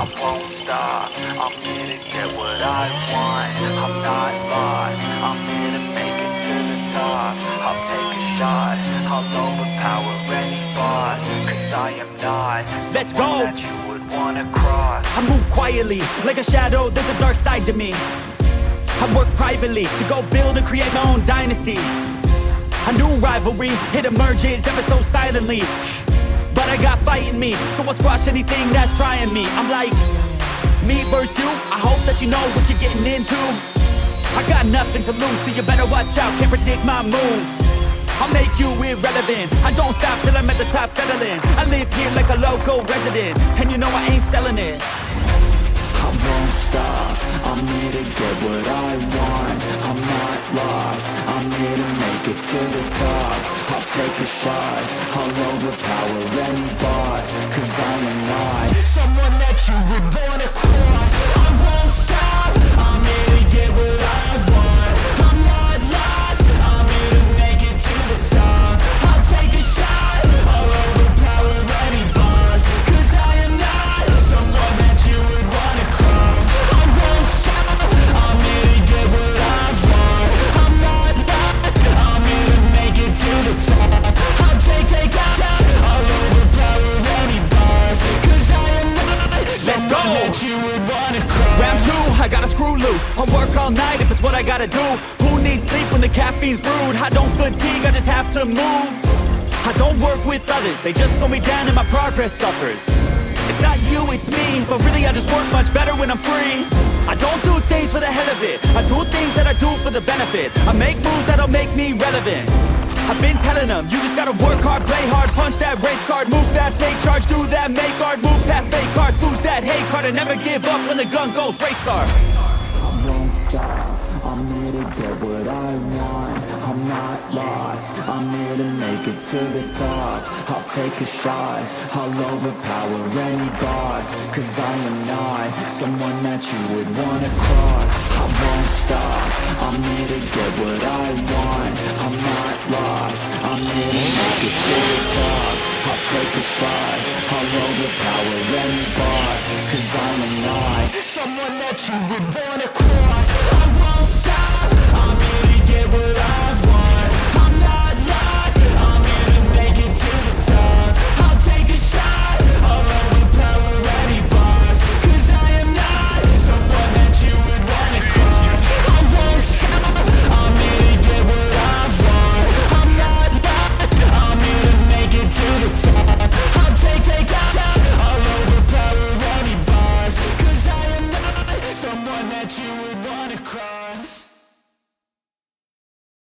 I won't stop. I'm here to get what I want. I'm not lost. I'm here to make it to the top. I'll take a shot. I'll overpower any boss. Cause I am not Let's go. that you would wanna cross. I move quietly, like a shadow, there's a dark side to me. I work privately, to go build and create my own dynasty. A new rivalry, it emerges ever so silently. But I got fight in me, so I'll squash anything that's trying me. I'm like, me versus you, I hope that you know what you're getting into. I got nothing to lose, so you better watch out, can't predict my moves. I'll make you irrelevant, I don't stop till I'm at the top settling. I live here like a local resident, and you know I ain't selling it. I won't stop, I'm here to get what I want. I'm not lost, I'm here to make it to the top. I'll take a shot, I'll overpower any boss. Cause I am not someone that you would wanna cross. I won't stop, I'm here to get what I want. I'm not lost, I'm here to make it to the top. I'll take a shot, I'll overpower any boss. Cause I am not someone that you would wanna cross. I won't stop, I'm here to get what I want. I'm not lost, I'm here to make it to the top. I'll take a shot, I'll overpower any boss. Cause I am not Let's go. someone that you would wanna cross. Round two, I gotta screw loose. I'll work all night if it's what I gotta do. Who needs sleep when the caffeine's brewed? I don't fatigue, I just have to move. I don't work with others, they just slow me down and my progress suffers. It's not you, it's me, but really I just work much better when I'm free. I don't do things for the hell of it, I do things that I do for the benefit. I make moves that'll make me relevant. I've been telling them, you just gotta work hard, play hard, punch that race card, move fast, take charge, do that, make art, move past fake cards, lose that hate card, and never give up when the gun goes, race starts. I won't stop, I'm here to get what I want. I'm not lost, I'm here to make it to the top. I'll take a shot, I'll overpower any boss. Cause I am not someone that you would wanna cross. I won't stop, I'm here to get what I want. I'm not lost, I'm here to make it to the top. I'll take a shot, I'll overpower any boss. Cause I am not someone that you would wanna cross. I won't stop, I'm here to get what I want. I'm not lost, I'm here to make it to the top. I'll take a shot, I'll overpower any boss. Cause I am not someone that you would wanna cross. I won't stop, I'm here to get what I want. I'm not lost, I'm here to make it to the top. I'll take a shot, I'll overpower any boss. Cause I am not someone that you would wanna cross.